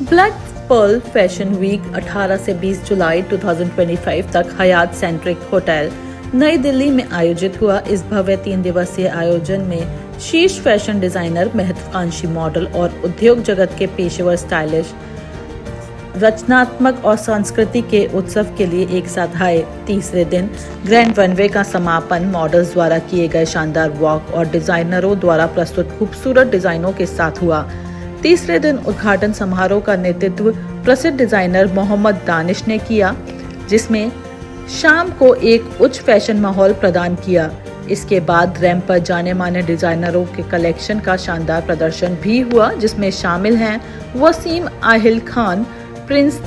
Black Pearl Fashion week 18 से 20 जुलाई 2025 तक हयात centric hotel नई दिल्ली में आयोजित हुआ। इस भव्य 3 दिवसीय आयोजन में शीर्ष फैशन डिजाइनर, महत्वाकांक्षी मॉडल और उद्योग जगत के पेशेवर स्टाइलिश रचनात्मक और संस्कृति के उत्सव के लिए एक साथ आए। तीसरे दिन ग्रैंड रनवे का समापन मॉडल्स द्वारा किए गए शानदार वॉक और डिजाइनरों द्वारा प्रस्तुत खूबसूरत डिजाइनों के साथ हुआ। तीसरे दिन उद्घाटन समारोह का नेतृत्व प्रसिद्ध डिजाइनर मोहम्मद दानिश ने किया, जिसमें शाम को एक उच्च फैशन माहौल प्रदान किया। इसके बाद रैंप पर जाने माने डिजाइनरों के कलेक्शन का शानदार प्रदर्शन भी हुआ, जिसमें शामिल हैं Wasim Aahil Khan, Prince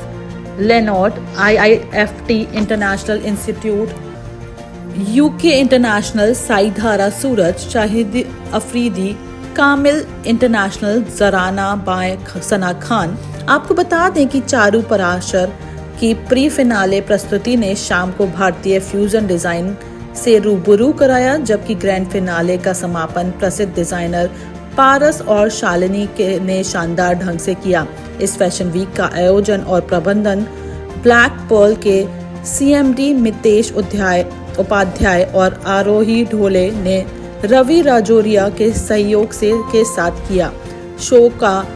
Lenort, IIFT international institute, UK international, Saidhara Suraj, Shahid Afridi, Kamil international, Zarana by Sana Khan. आपको बता दें कि चारू पराशर की प्री फिनाले प्रस्तुति ने शाम को भारतीय फ्यूजन डिजाइन से रूबरू कराया, जबकि ग्रैंड फिनाले का समापन प्रसिद्ध डिजाइनर पारस और शालिनी ने शानदार ढंग से किया। इस फैशन वीक का आयोजन और प्रबंधन ब्लैक पर्ल के CMD मितेश उपाध्याय और आरोही ढोले ने रवि राजौरिया के सहयोग के साथ किया। शो का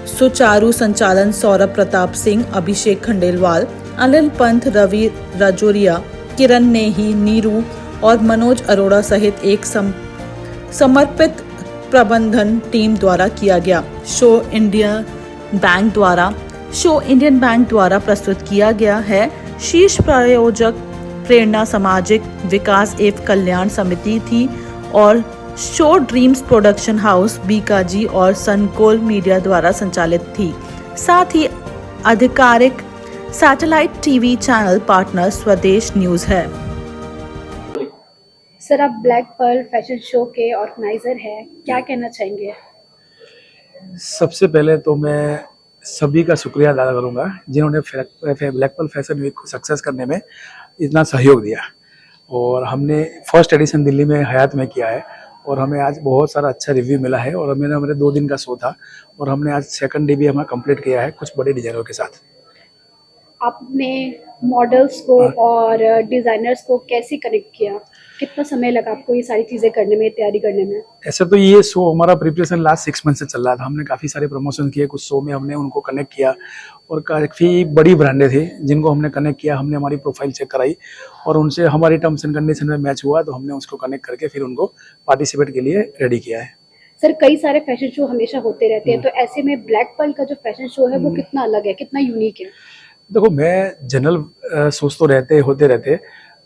सुचारू संचालन सौरभ प्रताप सिंह, अभिषेक खंडेलवाल, अनिल पंत, रवि राजौरिया, किरण नेही, नीरू और मनोज अरोड़ा सहित एक समर्पित प्रबंधन टीम द्वारा किया गया। शो इंडियन बैंक द्वारा प्रस्तुत किया गया है। शीर्ष प्रायोजक प्रेरणा सामाजिक विकास एवं कल्याण समिति थी और show dreams production house, Bikaji और सनकोल मीडिया द्वारा संचालित थी। साथ ही आधिकारिक सैटेलाइट TV चैनल पार्टनर स्वदेश न्यूज है। सर, आप ब्लैक पर्ल फैशन शो के ऑर्गेनाइजर हैं, क्या कहना चाहेंगे? सबसे पहले तो मैं सभी का शुक्रिया अदा करूंगा जिन्होंने ब्लैक पर्ल फैशन वीक को सक्सेस करने में इतना सहयोग दिया। और हमने फर्स्ट एडिशन दिल्ली में हयात में किया है और हमें आज बहुत सारा अच्छा रिव्यू मिला है। और मेरे 2 दिन का शो था और हमने आज सेकंड डे भी हमारा कंप्लीट किया है कुछ बड़े डिजाइनरों के साथ। आपने मॉडल्स को और डिजाइनर्स को कैसे कनेक्ट किया? कितना समय लगा आपको ये सारी चीजें करने में, तैयारी करने में? ऐसे तो ये शो हमारा प्रिपरेशन लास्ट 6 मंथ से चल रहा था। हमने काफ़ी सारे प्रमोशन किए, कुछ शो में हमने उनको कनेक्ट किया और काफ़ी बड़ी ब्रांडें थी जिनको हमने कनेक्ट किया। हमने हमारी प्रोफाइल चेक कराई और उनसे हमारी टर्म्स एंड कंडीशन में मैच हुआ तो हमने उसको कनेक्ट करके फिर उनको पार्टिसिपेट के लिए रेडी किया है। सर, कई सारे फैशन शो हमेशा होते रहते हैं, तो ऐसे में ब्लैक पर्ल का जो फैशन शो है वो कितना अलग है, कितना यूनिक है? देखो, मैं जनरल सोच तो होते रहते,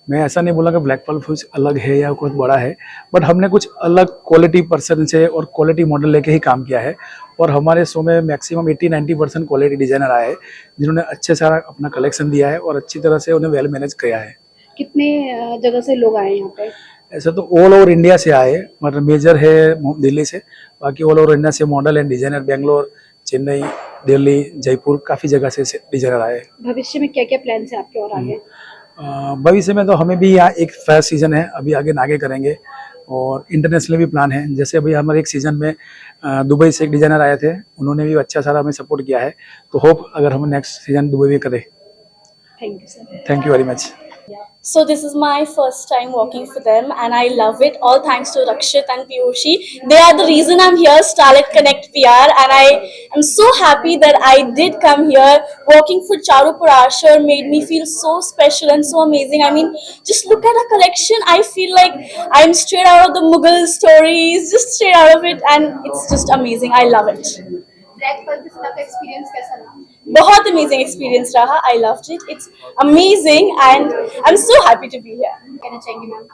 मैं ऐसा नहीं बोला कि ब्लैक पर्ल कुछ अलग है या कुछ बड़ा है, बट हमने कुछ अलग क्वालिटी पर्सन से और क्वालिटी मॉडल लेके ही काम किया है। और हमारे शो में मैक्सिमम 80-90% क्वालिटी डिजाइनर आए जिन्होंने अच्छे सारा अपना कलेक्शन दिया है और अच्छी तरह से उन्हें वेल मैनेज किया है। कितने जगह से लोग आए यहाँ पे? ऐसा तो ऑल ओवर इंडिया से आए, मतलब मेजर है दिल्ली से, बाकी ऑल ओवर इंडिया से model and designer Bangalore, Chennai, Delhi, Jaipur, काफ़ी जगह से डिजाइनर आए। भविष्य में क्या क्या प्लान है आपके और आगे? भविष्य में तो हमें भी यहाँ एक फर्स्ट सीजन है, अभी आगे करेंगे और इंटरनेशनल भी प्लान है। जैसे अभी हमारे एक सीजन में दुबई से एक डिजाइनर आए थे, उन्होंने भी अच्छा सारा हमें सपोर्ट किया है, तो होप अगर हम नेक्स्ट सीजन दुबई भी करें। Thank you sir. Thank you very much. So this is my first time working for them and I love it. All thanks to Rakshit and Piyushi. They are the reason I'm here, Starlet Connect PR, and I am so happy that I did come here. Working for Charu Parashar made me feel so special and so amazing. I mean, just look at the collection. I feel like I'm straight out of the Mughal stories, just straight out of it, and it's just amazing. I love it. Black Pearl के साथ experience कैसा रहा? बहुत amazing experience रहा। I loved it. It's amazing and I'm so happy to be here. कहना चाहेंगे ma'am?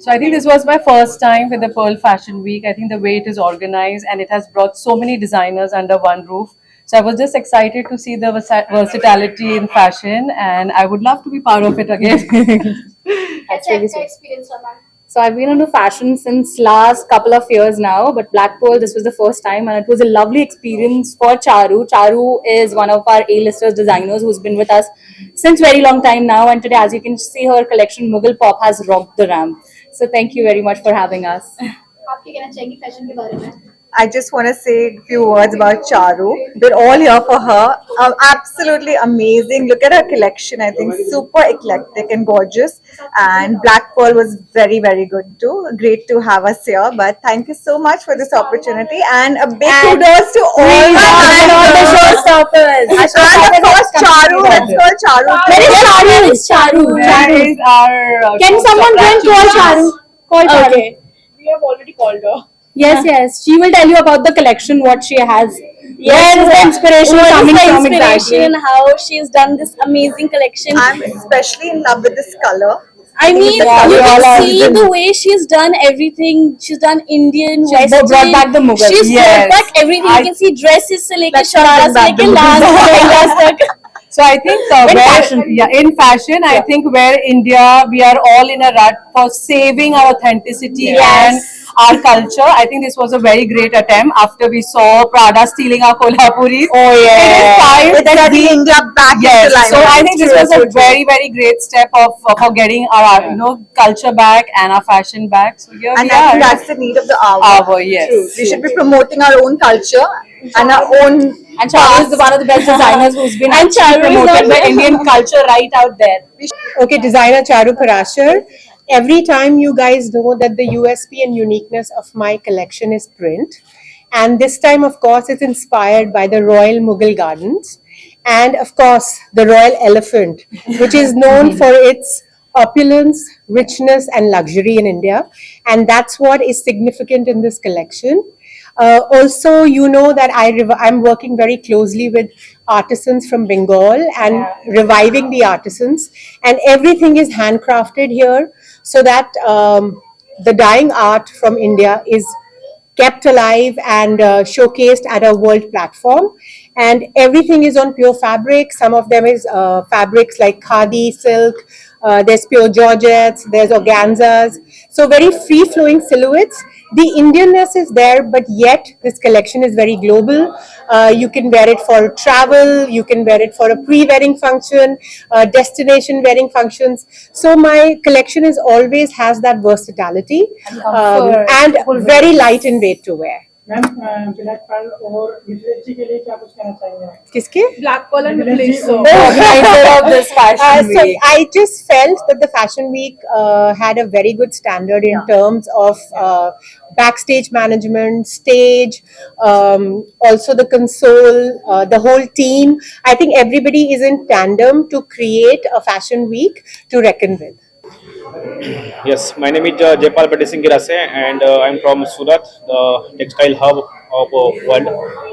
So I think this was my first time with the Pearl Fashion Week. I think the way it is organized and it has brought so many designers under one roof. So I was just excited to see the versatility in fashion and I would love to be part of it again. कैसा experience रहा ma'am? So I've been into fashion since last couple of years now, but Black Pearl, this was the first time and it was a lovely experience for Charu. Charu is one of our A-listers designers who's been with us since very long time now, and today as you can see her collection Mughal Pop has rocked the ramp. So thank you very much for having us. आप क्या कहना चाहेंगी fashion के बारे में? I just want to say a few words about Charu. We're all here for her. Absolutely amazing. Look at her collection. I think super eclectic and gorgeous. And Black Pearl was very, very good too. Great to have us here. But thank you so much for this opportunity. And a big kudos to all the showstoppers. And of course, Charu. Let's call Charu. Where is Charu? Is Charu? That is our. Can someone then call Charu? Call Charu. Okay. We have already called her. Yes, yes. She will tell you about the collection, what she has. Yes, Where is the inspiration what is coming the from inspiration, exactly? how she's done this amazing collection. I'm especially in love with this color. I mean, Yeah, you we all can are see even- the way she's done everything. She's done Indian, She's Western. brought back the Mughal. She's Yes. brought back everything. You can see dresses se leke Let's not sharara bring se back leke the laans lehengas tak. So I think in fashion, I think where India, we are all in a rut for saving our authenticity and our culture. I think this was a very great attempt after we saw Prada stealing our Kolhapuris. Oh yeah. It is time that Bringing India back Yes, into so limelight. I think this was a very, very great step of for getting our culture back and our fashion back. So here And we I are. think that's the need of the hour. Yes. We should be promoting our own culture and our own. And Charu is one of the best designers who's been And actually Charu is promoted not- the Indian culture right out there. Okay, designer Charu Parashar. Every time you guys know that the USP and uniqueness of my collection is print. And this time, of course, it's inspired by the Royal Mughal Gardens. And of course, the Royal Elephant, which is known for its opulence, richness, and luxury in India. And that's what is significant in this collection. Also, you know that I'm working very closely with artisans from Bengal and reviving the artisans, and everything is handcrafted here so that the dying art from India is kept alive and showcased at a world platform. And everything is on pure fabric. Some of them is fabrics like khadi, silk. There's pure georgettes. There's organzas. So very free flowing silhouettes. The Indianness is there, but yet this collection is very global. You can wear it for travel. You can wear it for a pre-wedding function, destination wedding functions. So my collection is always has that versatility and very light in weight to wear. Ma'am Black Pearl और मिथिलेश जी के लिए क्या कुछ कहना चाहेंगे आप? किसके? Black Pearl and Mithesh ji, organizer of this fashion So week. I just felt that the fashion week had a very good standard in terms of backstage management, stage, also the console, the whole team. I think everybody is in tandem to create a fashion week to reckon with. Yes, my name is Jaypal Patel Singh Girase and I'm from Surat, the textile hub of world.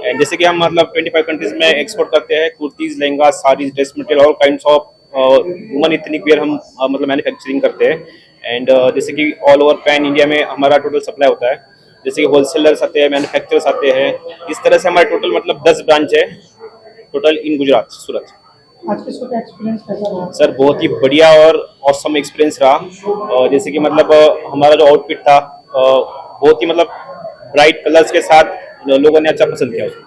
And जैसे कि हम मतलब 25 countries में export करते हैं kurtis, lehenga, saris, dress material और kinds of woman ethnic wear हम मतलब मैन्युफैक्चरिंग करते हैं. एंड जैसे कि ऑल ओवर पैन इंडिया में हमारा टोटल सप्लाई होता है. जैसे कि होलसेलर्स आते हैं, मैन्युफैक्चरर्स आते हैं. इस तरह से हमारे टोटल मतलब 10 ब्रांच है टोटल इन गुजरात, सूरत. आज के शो का एक्सपीरियंस कैसा रहा? सर बहुत ही बढ़िया और ऑसम एक्सपीरियंस रहा. जैसे कि मतलब हमारा जो आउटफिट था बहुत ही मतलब ब्राइट कलर्स के साथ लोगों ने अच्छा पसंद किया उसको.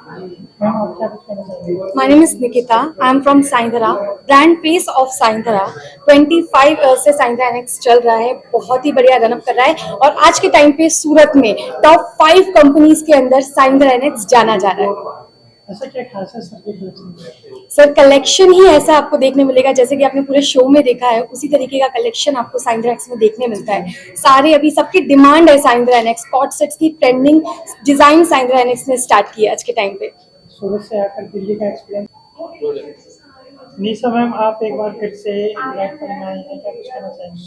मैम आप क्या कुछ कहना चाहेंगे? My name is Nikita. I am from Saindhara, brand face of Saindhara. 25 years से Saindhara Annex चल रहा है, बहुत ही बढ़िया रन अप कर रहा है और आज के टाइम पे सूरत में टॉप 5 कंपनीज के अंदर Saindhara Annex जाना जा रहा है. ऐसा क्या खास है सर के कलेक्शन में? सर कलेक्शन ही ऐसा आपको देखने मिलेगा जैसे कि आपने पूरे शो में देखा है, उसी तरीके का कलेक्शन आपको Saindhara Annex में देखने मिलता है. सारे अभी सबकी डिमांड है Saindhara Annex, कॉट सेट्स की ट्रेंडिंग डिजाइन Saindhara Annex ने स्टार्ट की है आज के टाइम पे. सूरत से आकर दिल्ली का एक्सपीरियंस. निशा मैम आप एक बार फिर से ब्लैक पर्ल में आई हैं, क्या कुछ कहना चाहेंगे?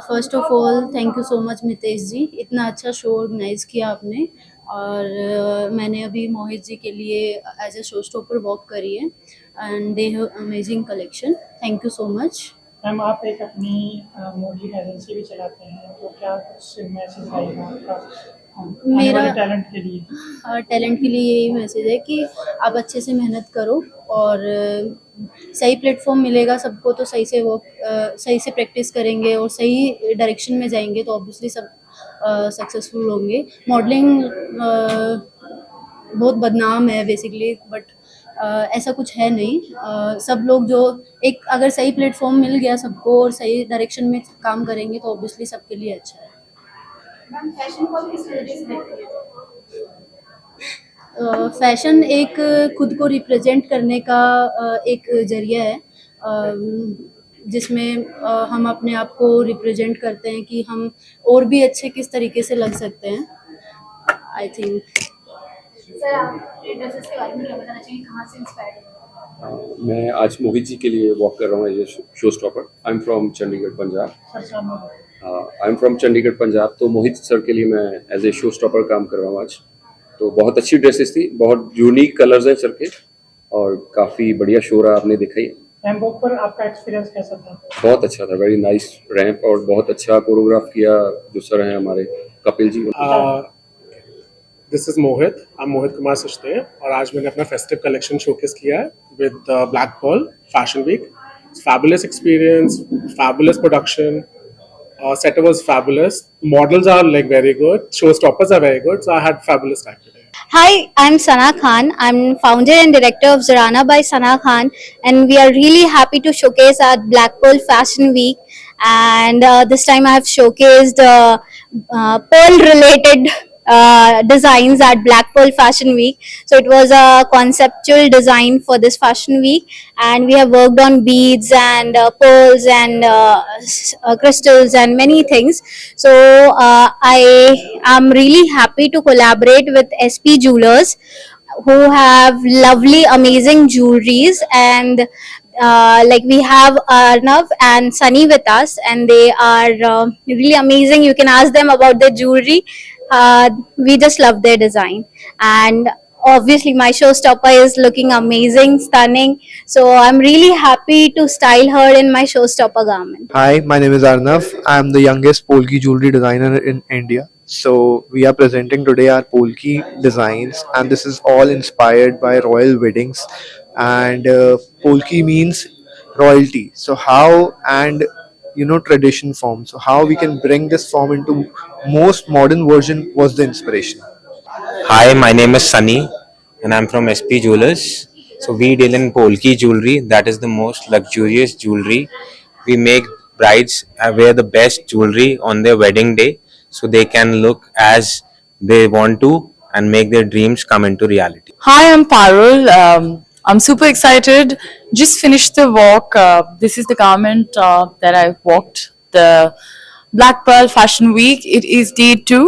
First of all thank you so much Mitesh ji, इतना अच्छा शो ऑर्गेनाइज किया आपने. और मैंने अभी मोहित जी के लिए as a showstopper walk करी है and they have amazing collection. Thank you so much. Ma'am आप एक अपनी मॉडलिंग एजेंसी भी चलाते हैं, तो क्या कुछ मैसेज रहेगा आपका मेरा टैलेंट के लिए? टैलेंट के लिए यही मैसेज है कि आप अच्छे से मेहनत करो और सही प्लेटफॉर्म मिलेगा सबको तो सही से वो सही से प्रैक्टिस करेंगे और सही डायरेक्शन में जाएंगे तो ऑब्वियसली सब सक्सेसफुल होंगे. मॉडलिंग बहुत बदनाम है बेसिकली बट ऐसा कुछ है नहीं. सब लोग जो एक अगर सही प्लेटफॉर्म मिल गया सबको और सही डायरेक्शन में काम करेंगे तो ऑब्वियसली सबके लिए अच्छा है. मैम फैशन पॉल किस वजह से देखती है? फैशन एक खुद को रिप्रेजेंट करने का एक जरिया है, जिसमें हम अपने आप को रिप्रेजेंट करते हैं कि हम और भी अच्छे किस तरीके से लग सकते हैं, आई थिंक। सर आप ड्रेसेस के बारे में क्या बताना चाहिए, कहाँ से इंस्पायर्ड है? मैं आज मोहित जी के लिए वॉक कर रहा हूँ as a showstopper. I am from Chandigarh Punjab. I am from Chandigarh Punjab. तो मोहित सर के लिए मैं एज ए शो स्टॉपर काम कर रहा हूँ आज। तो बहुत अच्छी ड्रेसेस थी, बहुत यूनिक कलर्स हैं सर के, और काफ़ी बढ़िया शो रहा, आपने देखा ही। रैंप वॉक पर आपका एक्सपीरियंस कैसा था? बहुत अच्छा था, वेरी नाइस रैंप, और बहुत अच्छा कोरियोग्राफ किया जो सर हैं हमारे Kapil ji. This is Mohit, I am Mohit Kumar Sachdev, और आज मैंने अपना फेस्टिव कलेक्शन शोकेस किया है with Black Pearl Fashion Week. Fabulous experience, fabulous production, setup was fabulous. Models are like very good. Showstoppers are very good. So I had fabulous time today. Hi, I'm Sana Khan. I'm founder and director of Zarana by Sana Khan, and we are really happy to showcase at Black Pearl Fashion Week. And this time I have showcased pearl-related designs at Black Pearl Fashion Week. So it was a conceptual design for this fashion week, and we have worked on beads and pearls and crystals and many things. So I am really happy to collaborate with SP Jewelers, who have lovely, amazing jewelries, and like we have Arnav and Sunny with us, and they are really amazing. You can ask them about their jewelry. We just love their design, and obviously my showstopper is looking amazing, stunning. So I'm really happy to style her in my showstopper garment. Hi, my name is Arnav. I am the youngest Polki jewelry designer in India. So we are presenting today our Polki designs, and this is all inspired by royal weddings. And Polki means royalty. So how, and tradition form. So how we can bring this form into most modern version was the inspiration. Hi, my name is Sunny, and I'm from SP Jewelers. So we deal in Polki jewelry. That is the most luxurious jewelry. We make brides wear the best jewelry on their wedding day, so they can look as they want to and make their dreams come into reality. Hi, I'm Parul. I'm super excited. Just finished the walk. This is the garment that I walked, the Black Pearl Fashion Week. It is day 2.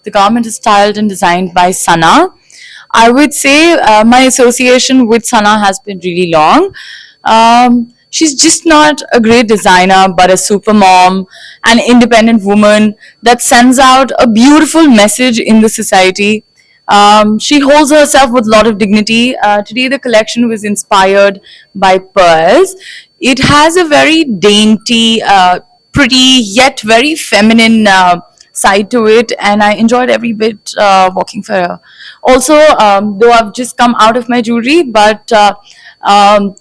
The garment is styled and designed by Sana. I would say my association with Sana has been really long. She's just not a great designer, but a super mom, an independent woman that sends out a beautiful message in the society. She holds herself with a lot of dignity. Today the collection was inspired by pearls. It has a very dainty, pretty yet very feminine side to it, and I enjoyed every bit walking for her. Also, though I've just come out of my jewelry, but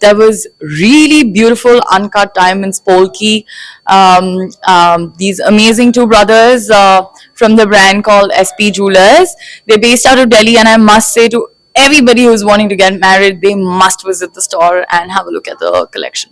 there was really beautiful uncut diamonds, Polki. These amazing two brothers from the brand called SP Jewelers. They're based out of Delhi, and I must say to everybody who's wanting to get married, they must visit the store and have a look at the collection.